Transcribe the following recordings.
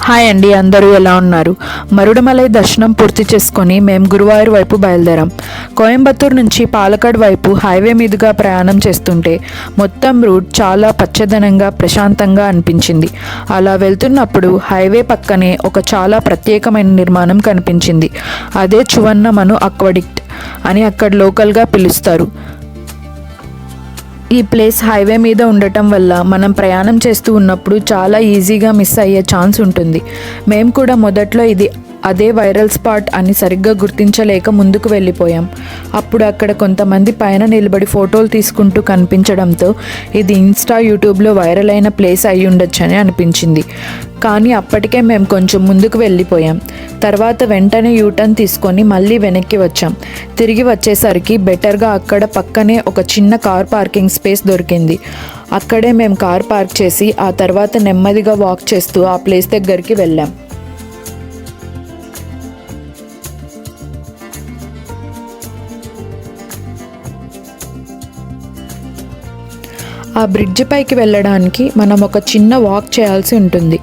Hi అండి, అందరూ ఎలా ఉన్నారు? మరుడమలై దర్శనం పూర్తి చేసుకొని మేము గురువాయూర్ వైపు బయలుదేరాం. కోయంబత్తూరు నుంచి పాలకాడ్ వైపు హైవే మీదుగా ప్రయాణం చేస్తుంటే మొత్తం రూట్ చాలా పచ్చదనంగా ప్రశాంతంగా అనిపించింది. అలా వెళ్తున్నప్పుడు హైవే పక్కనే ఒక చాలా ప్రత్యేకమైన నిర్మాణం కనిపించింది. అదే చువన్నమను అక్వడిక్ట్ అని అక్కడ లోకల్గా పిలుస్తారు. ఈ ప్లేస్ హైవే మీద ఉండటం వల్ల మనం ప్రయాణం చేస్తూ ఉన్నప్పుడు చాలా ఈజీగా మిస్ అయ్యే ఛాన్స్ ఉంటుంది. మేము కూడా మొదట్లో ఇది అదే వైరల్ స్పాట్ అని సరిగ్గా గుర్తించలేక ముందుకు వెళ్ళిపోయాం. అప్పుడు అక్కడ కొంతమంది పైన నిలబడి ఫోటోలు తీసుకుంటూ కనిపించడంతో ఇది ఇన్స్టా యూట్యూబ్లో వైరల్ అయిన ప్లేస్ అయి ఉండొచ్చని అనిపించింది. కానీ అప్పటికే మేము కొంచెం ముందుకు వెళ్ళిపోయాం. తర్వాత వెంటనే యూటర్న్ తీసుకొని మళ్ళీ వెనక్కి వచ్చాం. తిరిగి వచ్చేసరికి బెటర్గా అక్కడ పక్కనే ఒక చిన్న కార్ పార్కింగ్ స్పేస్ దొరికింది. అక్కడే మేము కార్ పార్క్ చేసి ఆ తర్వాత నెమ్మదిగా వాక్ చేస్తూ ఆ ప్లేస్ దగ్గరికి వెళ్ళాం. ఆ బ్రిడ్జ్ పైకి వెళ్ళడానికి మనం ఒక చిన్న వాక్ చేయాల్సి ఉంటుంది.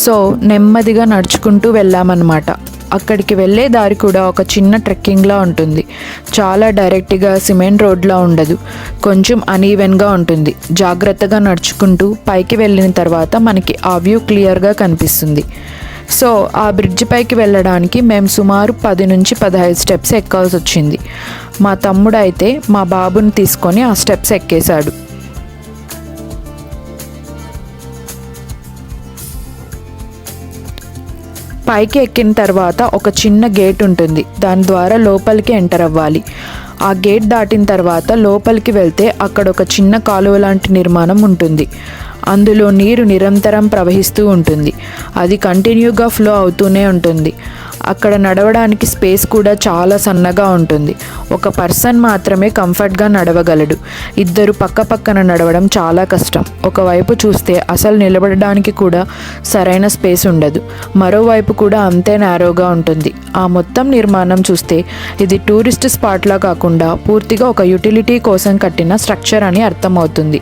సో నెమ్మదిగా నడుచుకుంటూ వెళ్ళామన్నమాట. అక్కడికి వెళ్ళే దారి కూడా ఒక చిన్న ట్రెక్కింగ్లా ఉంటుంది. చాలా డైరెక్ట్గా సిమెంట్ రోడ్లా ఉండదు, కొంచెం అనీవెన్గా ఉంటుంది. జాగ్రత్తగా నడుచుకుంటూ పైకి వెళ్ళిన తర్వాత మనకి ఆ వ్యూ క్లియర్గా కనిపిస్తుంది. సో ఆ బ్రిడ్జ్ పైకి వెళ్ళడానికి మేము సుమారు 10 నుంచి 15 స్టెప్స్ ఎక్కాల్సి వచ్చింది. మా తమ్ముడు అయితే మా బాబుని తీసుకొని ఆ స్టెప్స్ ఎక్కేశాడు. పైకి ఎక్కిన తర్వాత ఒక చిన్న గేట్ ఉంటుంది. దాని ద్వారా లోపలికి ఎంటర్ అవ్వాలి. ఆ గేట్ దాటిన తర్వాత లోపలికి వెళ్తే అక్కడ ఒక చిన్న కాలువ లాంటి నిర్మాణం ఉంటుంది. అందులో నీరు నిరంతరం ప్రవహిస్తూ ఉంటుంది. అది కంటిన్యూగా ఫ్లో అవుతూనే ఉంటుంది. అక్కడ నడవడానికి స్పేస్ కూడా చాలా సన్నగా ఉంటుంది. ఒక పర్సన్ మాత్రమే కంఫర్ట్గా నడవగలడు. ఇద్దరు పక్కపక్కన నడవడం చాలా కష్టం. ఒకవైపు చూస్తే అసలు నిలబడడానికి కూడా సరైన స్పేస్ ఉండదు. మరోవైపు కూడా అంతే నేరోగా ఉంటుంది. ఆ మొత్తం నిర్మాణం చూస్తే ఇది టూరిస్ట్ స్పాట్లా కాకుండా పూర్తిగా ఒక యూటిలిటీ కోసం కట్టిన స్ట్రక్చర్ అని అర్థమవుతుంది.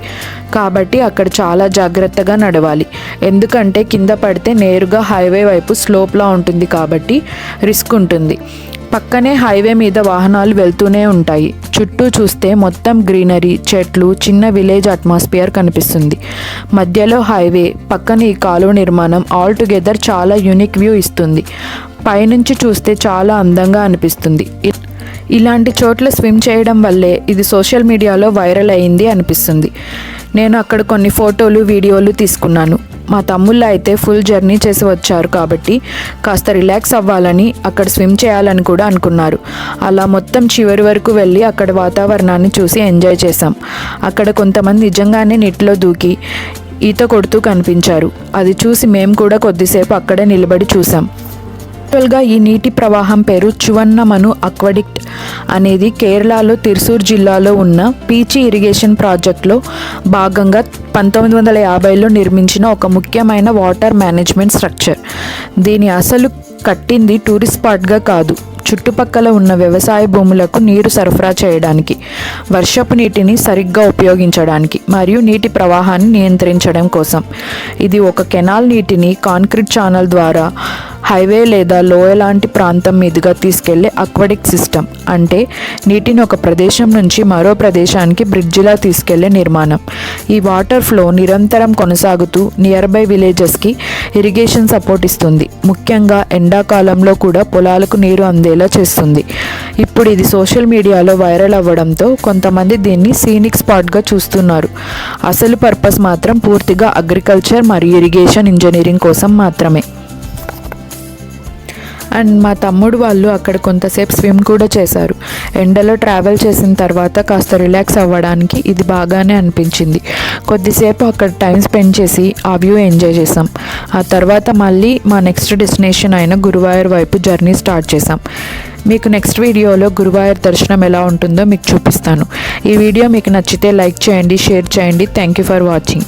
కాబట్టి అక్కడ చాలా జాగ్రత్తగా నడవాలి. ఎందుకంటే కింద పడితే నేరుగా హైవే వైపు స్లోప్లా ఉంటుంది కాబట్టి రిస్క్ ఉంటుంది. పక్కనే హైవే మీద వాహనాలు వెళ్తూనే ఉంటాయి. చుట్టూ చూస్తే మొత్తం గ్రీనరీ, చెట్లు, చిన్న విలేజ్ అట్మాస్ఫియర్ కనిపిస్తుంది. మధ్యలో హైవే, పక్కన ఈ కాలువ నిర్మాణం ఆల్ టుగెదర్ చాలా యూనిక్ వ్యూ ఇస్తుంది. పైనుంచి చూస్తే చాలా అందంగా అనిపిస్తుంది. ఇలాంటి చోట్ల స్విమ్ చేయడం వల్లే ఇది సోషల్ మీడియాలో వైరల్ అయింది అనిపిస్తుంది. నేను అక్కడ కొన్ని ఫోటోలు, వీడియోలు తీసుకున్నాను. మా తమ్ముళ్ళు అయితే ఫుల్ జర్నీ చేసి వచ్చారు కాబట్టి కాస్త రిలాక్స్ అవ్వాలని అక్కడ స్విమ్ చేయాలని కూడా అనుకున్నారు. అలా మొత్తం చివరి వరకు వెళ్ళి అక్కడ వాతావరణాన్ని చూసి ఎంజాయ్ చేశాం. అక్కడ కొంతమంది నిజంగానే నీటిలో దూకి ఈత కొడుతూ కనిపించారు. అది చూసి మేము కూడా కొద్దిసేపు అక్కడే నిలబడి చూసాం. యాక్చువల్గా ఈ నీటి ప్రవాహం పేరు చువన్నమను అక్వడిక్ట్ అనేది కేరళలో తిరుసూర్ జిల్లాలో ఉన్న పీచి ఇరిగేషన్ ప్రాజెక్ట్లో భాగంగా 1950లో నిర్మించిన ఒక ముఖ్యమైన వాటర్ మేనేజ్మెంట్ స్ట్రక్చర్. దీని అసలు కట్టింది టూరిస్ట్ స్పాట్గా కాదు, చుట్టుపక్కల ఉన్న వ్యవసాయ భూములకు నీరు సరఫరా చేయడానికి, వర్షపు నీటిని సరిగ్గా ఉపయోగించడానికి మరియు నీటి ప్రవాహాన్ని నియంత్రించడం కోసం. ఇది ఒక కెనాల్ నీటిని కాంక్రీట్ ఛానల్ ద్వారా హైవే లేదా లోయ లాంటి ప్రాంతం మీదుగా తీసుకెళ్లే అక్వడిక్ సిస్టమ్. అంటే నీటిని ఒక ప్రదేశం నుంచి మరో ప్రదేశానికి బ్రిడ్జిలా తీసుకెళ్లే నిర్మాణం. ఈ వాటర్ ఫ్లో నిరంతరం కొనసాగుతూ నియర్ బై విలేజెస్కి ఇరిగేషన్ సపోర్ట్ ఇస్తుంది. ముఖ్యంగా ఎండాకాలంలో కూడా పొలాలకు నీరు అందేలా చేస్తుంది. ఇప్పుడు ఇది సోషల్ మీడియాలో వైరల్ అవ్వడంతో కొంతమంది దీన్ని సీనిక్ స్పాట్గా చూస్తున్నారు. అసలు పర్పస్ మాత్రం పూర్తిగా అగ్రికల్చర్ మరియు ఇరిగేషన్ ఇంజనీరింగ్ కోసం మాత్రమే. అండ్ మా తమ్ముడు వాళ్ళు అక్కడ కొంతసేపు స్విమ్ కూడా చేశారు. ఎండలో ట్రావెల్ చేసిన తర్వాత కాస్త రిలాక్స్ అవ్వడానికి ఇది బాగానే అనిపించింది. కొద్దిసేపు అక్కడ టైం స్పెండ్ చేసి ఆ వ్యూ ఎంజాయ్ చేసాం. ఆ తర్వాత మళ్ళీ మా నెక్స్ట్ డెస్టినేషన్ అయిన గురువాయూర్ వైపు జర్నీ స్టార్ట్ చేసాం. మీకు నెక్స్ట్ వీడియోలో గురువాయూర్ దర్శనం ఎలా ఉంటుందో మీకు చూపిస్తాను. ఈ వీడియో మీకు నచ్చితే లైక్ చేయండి, షేర్ చేయండి. Thank you for watching.